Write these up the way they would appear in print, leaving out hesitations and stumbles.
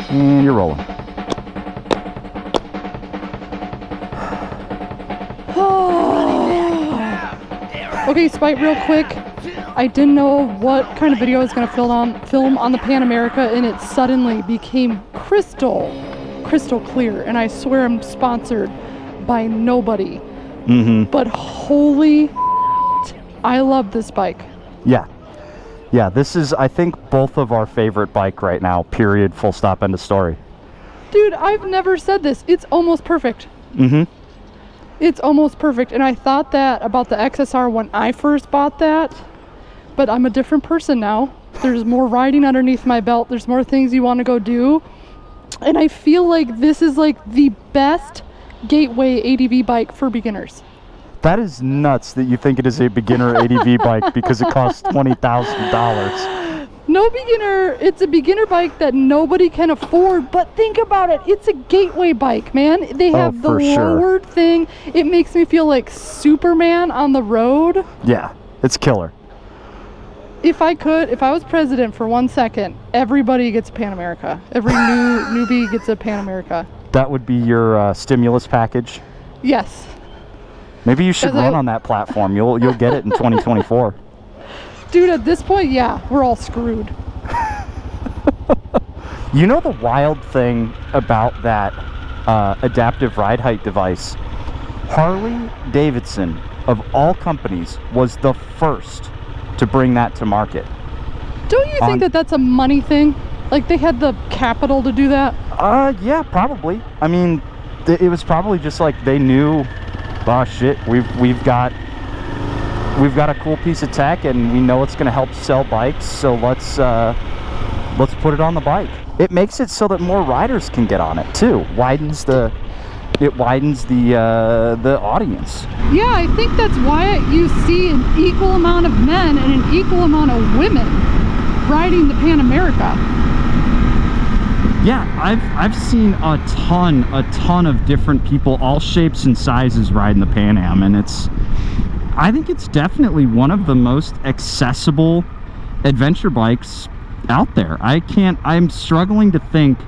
And you're rolling. Okay, Spite, real quick. I didn't know what kind of video I was going to film on the Pan America, and it suddenly became crystal clear. And I swear I'm sponsored by nobody. But holy I love this bike. Yeah, this is, I think, both of our favorite bike right now, period, full stop, end of story. Dude, I've never said this. It's almost perfect. It's almost perfect. And I thought that about the XSR when I first bought that, but I'm a different person now. There's more riding underneath my belt. There's more things you want to go do. And I feel like this is like the best gateway ADV bike for beginners. That is nuts that you think it is a beginner ADV bike because it costs $20,000. No beginner, it's a beginner bike that nobody can afford, but think about it, it's a gateway bike, man. They have the lowered thing. It makes me feel like Superman on the road. Yeah, it's killer. If I was president for 1 second, everybody gets a Pan America. Every newbie gets a Pan America. That would be your stimulus package? Yes. Maybe you should run on that platform. You'll get it in 2024. Dude, at this point, yeah, we're all screwed. You know the wild thing about that adaptive ride height device? Harley Davidson, of all companies, was the first to bring that to market. Don't you think that that's a money thing? Like they had the capital to do that? Yeah, probably. I mean, it was probably just like they knew, oh shit, we've got a cool piece of tech and we know it's going to help sell bikes, so let's put it on the bike. It makes it so that more riders can get on it too. It widens the audience. Yeah, I think that's why you see an equal amount of men and an equal amount of women riding the Pan America. Yeah, I've seen a ton of different people, all shapes and sizes, riding the Pan Am, and I think it's definitely one of the most accessible adventure bikes out there. I'm struggling to think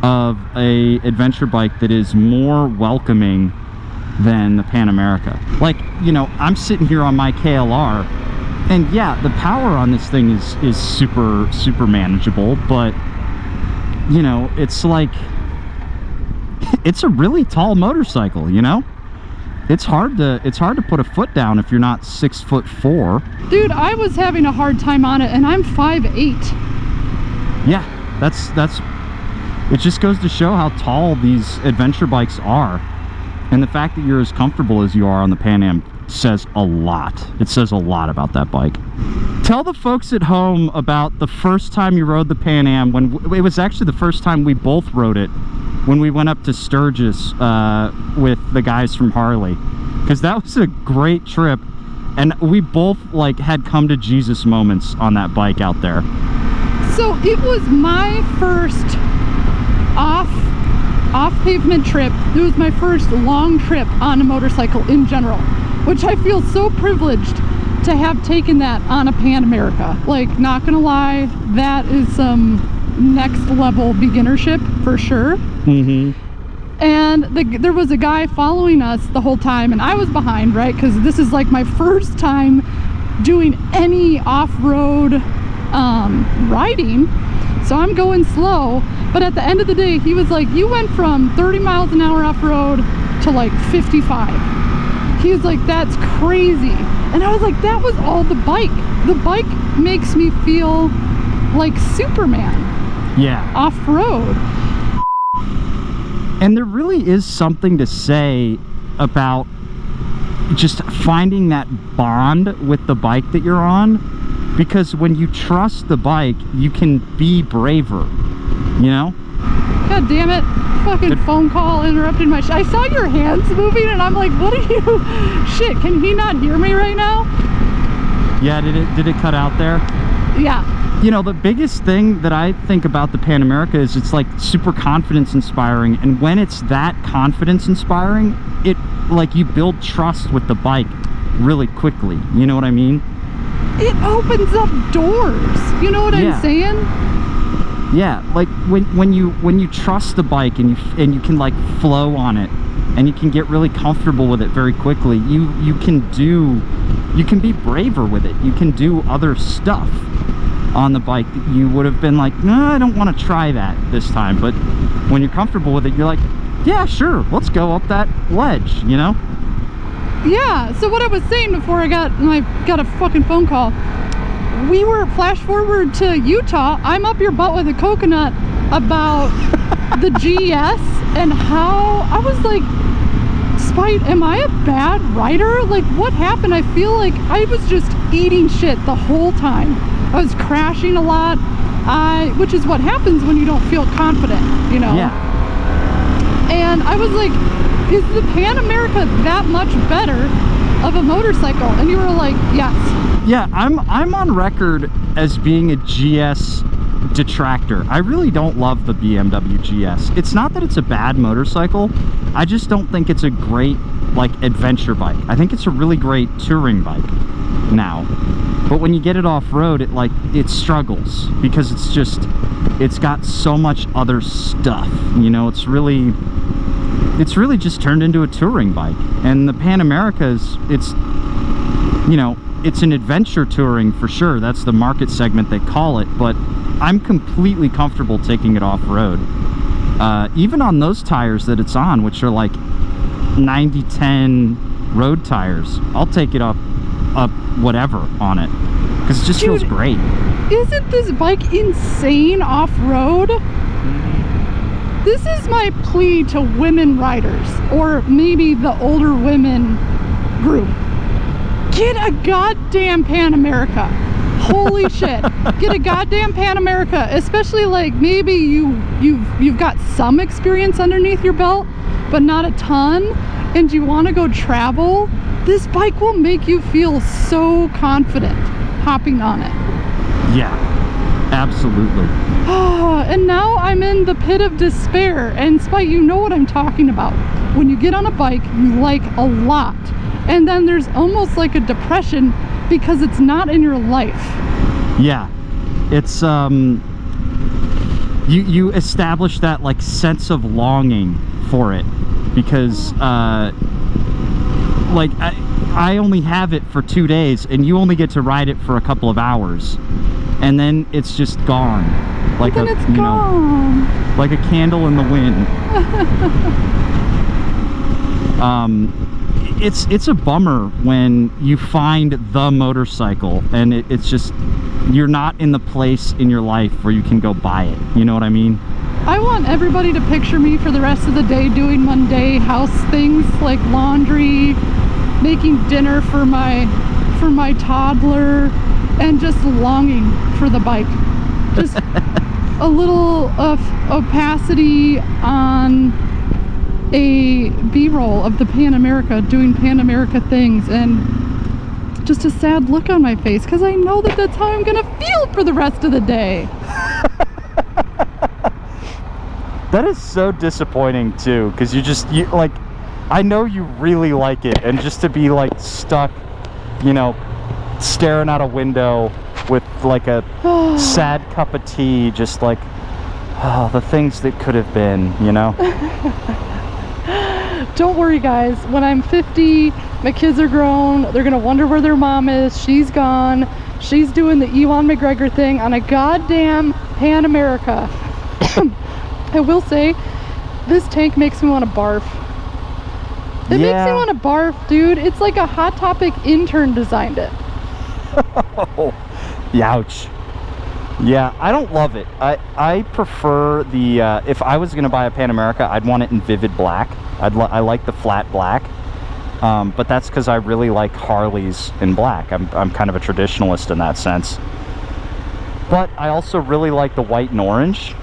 of a adventure bike that is more welcoming than the Pan America. Like, you know, I'm sitting here on my KLR, and yeah, the power on this thing is super manageable, but you know, it's like, it's a really tall motorcycle, you know? It's hard to put a foot down if you're not 6'4". Dude, I was having a hard time on it, and I'm 5'8". Yeah, that's it just goes to show how tall these adventure bikes are. And the fact that you're as comfortable as you are on the Pan Am says a lot. It says a lot about that bike. Tell the folks at home about the first time you rode the Pan Am. When it was actually the first time we both rode it, when we went up to Sturgis with the guys from Harley, because that was a great trip, and we both like had come to Jesus moments on that bike out there. So it was my first off pavement trip. It was my first long trip on a motorcycle in general, which I feel so privileged to have taken that on a Pan America. Like, not gonna lie, that is some next level beginnership for sure. And there was a guy following us the whole time, and I was behind, right? Because this is like my first time doing any off-road riding, so I'm going slow. But at the end of the day, he was like, you went from 30 miles an hour off-road to like 55. He was like, that's crazy. And I was like, that was all the bike. The bike makes me feel like Superman. Yeah. Off-road. And there really is something to say about just finding that bond with the bike that you're on, because when you trust the bike, you can be braver, you know? God damn it. Fucking phone call interrupted my I saw your hands moving, and I'm like, what are you? Shit, can he not hear me right now? Yeah, did it cut out there? Yeah. You know, the biggest thing that I think about the Pan America is it's like super confidence inspiring, and when it's that confidence inspiring, it like you build trust with the bike really quickly. You know what I mean? It opens up doors. You know what I'm saying? Yeah, like when you trust the bike and you can like flow on it, and you can get really comfortable with it very quickly. You can be braver with it. You can do other stuff on the bike that you would have been like, no, I don't want to try that this time. But when you're comfortable with it, you're like, yeah, sure, let's go up that ledge, you know? Yeah, so what I was saying before I got a fucking phone call, we were flash forward to Utah. I'm up your butt with a coconut about the GS and how I was like, Spite, am I a bad rider? Like, what happened? I feel like I was just eating shit the whole time. I was crashing a lot, which is what happens when you don't feel confident, you know? Yeah. And I was like, is the Pan America that much better of a motorcycle? And you were like, yes. Yeah, I'm on record as being a GS detractor. I really don't love the BMW GS. It's not that it's a bad motorcycle, I just don't think it's a great like adventure bike. I think it's a really great touring bike now, but when you get it off-road, it struggles because it's got so much other stuff, you know. It's really just turned into a touring bike. And the Pan America it's you know, it's an adventure touring for sure. That's the market segment they call it, but I'm completely comfortable taking it off-road. Even on those tires that it's on, which are like 90-10 road tires, I'll take it up whatever on it, because it just feels great. Isn't this bike insane off-road? This is my plea to women riders, or maybe the older women group. Get a goddamn Pan America. Holy shit. Get a goddamn Pan America, especially like maybe you've got some experience underneath your belt, but not a ton, and you want to go travel. This bike will make you feel so confident hopping on it. Yeah, absolutely. And now I'm in the pit of despair, and Spite, you know what I'm talking about. When you get on a bike you like a lot, and then there's almost like a depression because it's not in your life. Yeah, it's you establish that like sense of longing for it, because like I only have it for 2 days and you only get to ride it for a couple of hours, and then it's just gone, like then it's gone. know, like a candle in the wind. It's a bummer when you find the motorcycle and it's just, you're not in the place in your life where you can go buy it, you know what I mean? I want everybody to picture me for the rest of the day doing mundane house things like laundry, making dinner for my toddler, and just longing for the bike. Just a little of opacity on a B-roll of the Pan America doing Pan America things, and just a sad look on my face because I know that that's how I'm gonna feel for the rest of the day. That is so disappointing too, because you like, I know you really like it, and just to be like stuck, you know, staring out a window with like a sad cup of tea, just like, oh, the things that could have been, you know. Don't worry guys, when I'm 50, my kids are grown, they're gonna wonder where their mom is. She's gone. She's doing the Ewan McGregor thing on a goddamn Pan America. I will say, this tank makes me want to barf. It makes me want to barf, dude. It's like a Hot Topic intern designed it. Youch. Yeah, I don't love it. I prefer the, if I was going to buy a Pan America, I'd want it in vivid black. I like the flat black, but that's because I really like Harleys in black. I'm kind of a traditionalist in that sense. But I also really like the white and orange.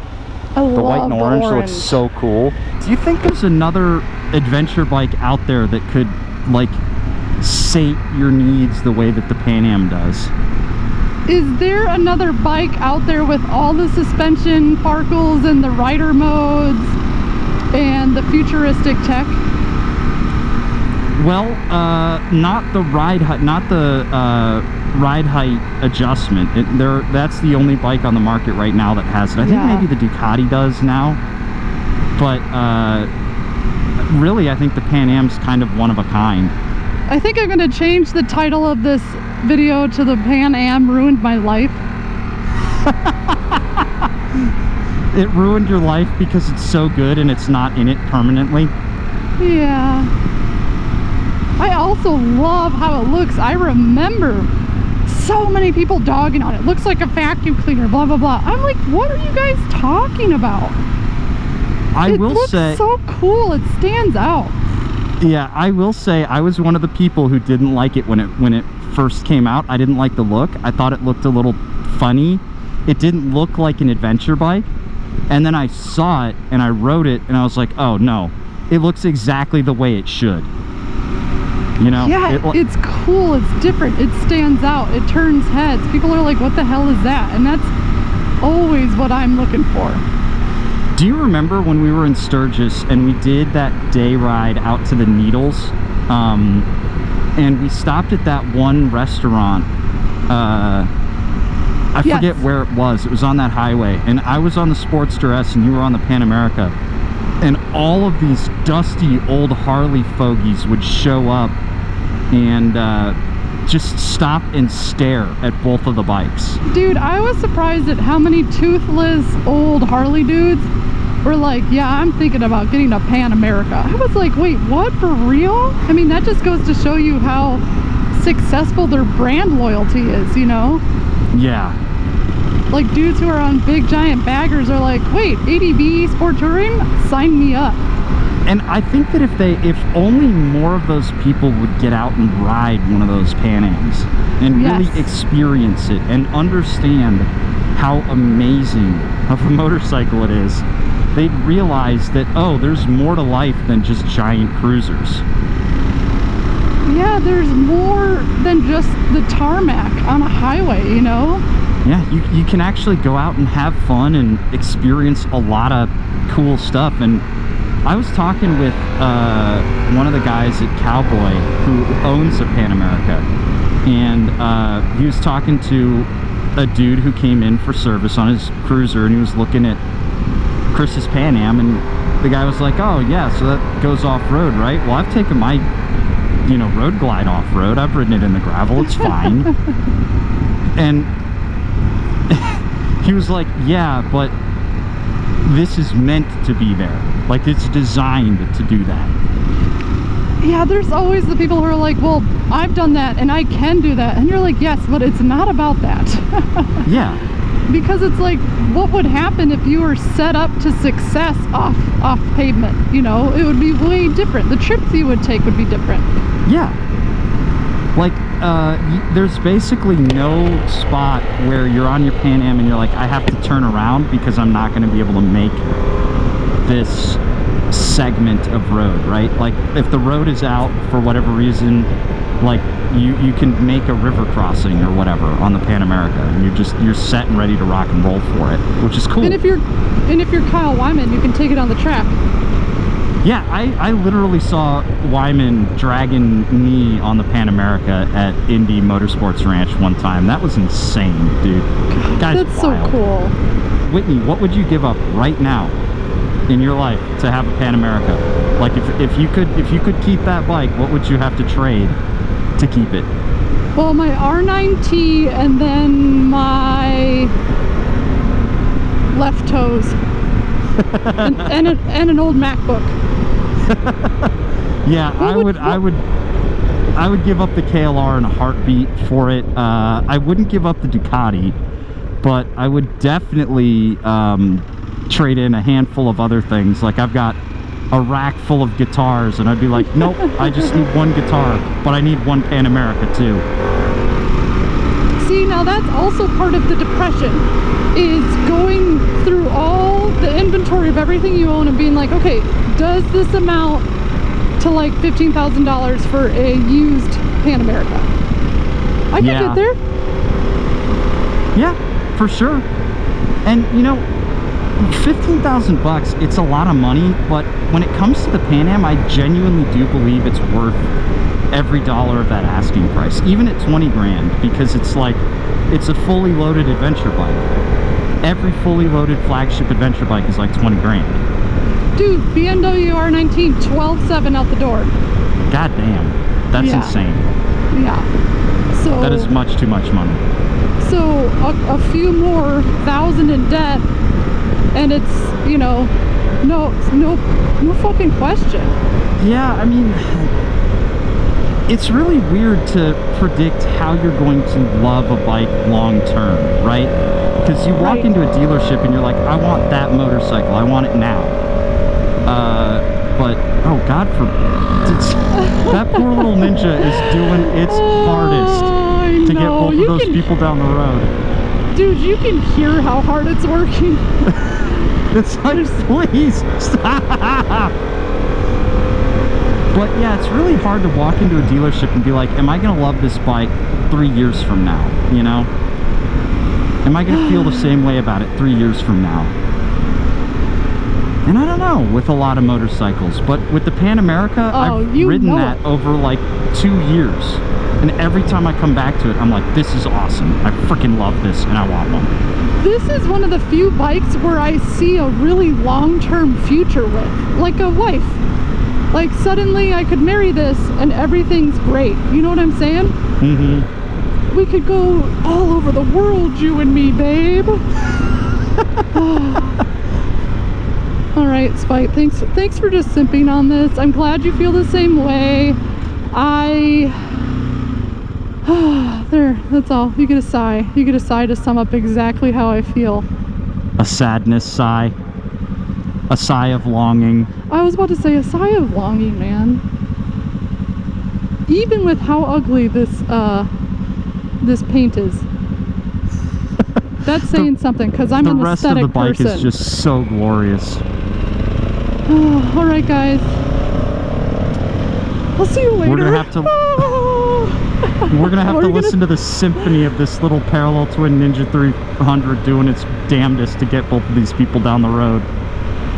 The white and orange looks so cool. Do you think there's another adventure bike out there that could like sate your needs the way that the Pan Am does? Is there another bike out there with all the suspension sparkles and the rider modes and the futuristic tech? Well, not the ride height adjustment. That's the only bike on the market right now that has it. I think Yeah. maybe the Ducati does now, but really I think the Pan Am's kind of one of a kind. I think I'm gonna change the title of this video to the Pan Am ruined my life. It ruined your life because it's so good and it's not in it permanently. Yeah. I also love how it looks. I remember so many people dogging on it. Looks like a vacuum cleaner, blah, blah, blah. I'm like, what are you guys talking about? I will looks say, so cool. It stands out. yeah, I will say I was one of the people who didn't like it when it first came out. I didn't like the look. I thought it looked a little funny. It didn't look like an adventure bike. And then I saw it and I rode it and I was like, oh no, it looks exactly the way it should. You know? Yeah, it's cool. It's different. It stands out. It turns heads. People are like, what the hell is that? And that's always what I'm looking for. Do you remember when we were in Sturgis and we did that day ride out to the Needles? And we stopped at that one restaurant. I Yes. forget where it was. It was on that highway. And I was on the Sportster S and you were on the Pan America. And all of these dusty old Harley fogies would show up and just stop and stare at both of the bikes. Dude, I was surprised at how many toothless old Harley dudes were like, yeah, I'm thinking about getting a Pan America. I was like, wait, what, for real? I mean, that just goes to show you how successful their brand loyalty is, you know? Yeah. Like dudes who are on big giant baggers are like, wait, ADV Sport Touring? Sign me up. And I think that if only more of those people would get out and ride one of those Pan Ams and Yes. really experience it and understand how amazing of a motorcycle it is, they'd realize that, oh, there's more to life than just giant cruisers. Yeah, there's more than just the tarmac on a highway, you know? Yeah, you can actually go out and have fun and experience a lot of cool stuff. And I was talking with one of the guys at Cowboy who owns a Pan America, and he was talking to a dude who came in for service on his cruiser, and he was looking at Chris's Pan Am, and the guy was like, oh yeah, so that goes off-road, right? Well, I've taken my, you know, Road Glide off-road. I've ridden it in the gravel. It's fine. And he was like, yeah, but this is meant to be there. Like, it's designed to do that. Yeah, there's always the people who are like, well, I've done that and I can do that. And you're like, yes, but it's not about that. Yeah. Because it's like, what would happen if you were set up to success off pavement? You know, it would be way different. The trips you would take would be different. Yeah. Like, there's basically no spot where you're on your Pan Am and you're like, I have to turn around because I'm not going to be able to make this segment of road, right? Like, if the road is out for whatever reason, like, you can make a river crossing or whatever on the Pan America, and you're set and ready to rock and roll for it, which is cool. And if you're Kyle Wyman, you can take it on the track. Yeah, I literally saw Wyman dragging me on the Pan America at Indy Motorsports Ranch one time. That was insane, dude. Guy's That's wild. so cool. Whitney, what would you give up right now in your life to have a Pan America? Like, if you could keep that bike, what would you have to trade to keep it? Well, my R9T and then my left toes and an old MacBook. Yeah, I would give up the KLR in a heartbeat for it. I wouldn't give up the Ducati, but I would definitely trade in a handful of other things. Like, I've got a rack full of guitars, and I'd be like, nope, I just need one guitar, but I need one Pan America too. See, now that's also part of the depression, is going through all the inventory of everything you own and being like, okay, does this amount to like $15,000 for a used Pan America? I can get there. Yeah, for sure. And you know, 15,000 bucks, it's a lot of money, but when it comes to the Pan Am, I genuinely do believe it's worth every dollar of that asking price, even at 20 grand, because it's like, it's a fully loaded adventure bike. Every fully loaded flagship adventure bike is like 20 grand. Dude, BMW R19, 12.7 out the door. God damn, that's Yeah. insane. Yeah. So That is much too much money. So a few more thousand in debt, and it's, you know, no fucking question. Yeah, I mean, it's really weird to predict how you're going to love a bike long term, right? Because you walk Right. into a dealership and you're like, I want that motorcycle, I want it now. But oh God, that poor little Ninja is doing its hardest I to get know. both of You those can- people down the road. Dude, you can hear how hard it's working. It's like, please stop. But yeah, it's really hard to walk into a dealership and be like, am I gonna love this bike 3 years from now, you know? Am I gonna feel the same way about it 3 years from now? And I don't know with a lot of motorcycles, but with the Pan America, Oh, I've you ridden know. that over like 2 years. And every time I come back to it, I'm like, this is awesome. I freaking love this and I want one. This is one of the few bikes where I see a really long-term future with, like a wife. Like suddenly I could marry this and everything's great. You know what I'm saying? Mm-hmm. We could go all over the world, you and me, babe. All right, Spite, thanks for just simping on this. I'm glad you feel the same way. There, that's all. You get a sigh. You get a sigh to sum up exactly how I feel. A sadness sigh. A sigh of longing. I was about to say a sigh of longing, man. Even with how ugly this paint is. That's saying something, because I'm The an rest of aesthetic the bike person. is just so glorious. All right, guys. I'll see you later. We're gonna have to listen to the symphony of this little parallel twin Ninja 300 doing its damnedest to get both of these people down the road.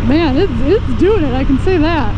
Man, it's doing it. I can say that.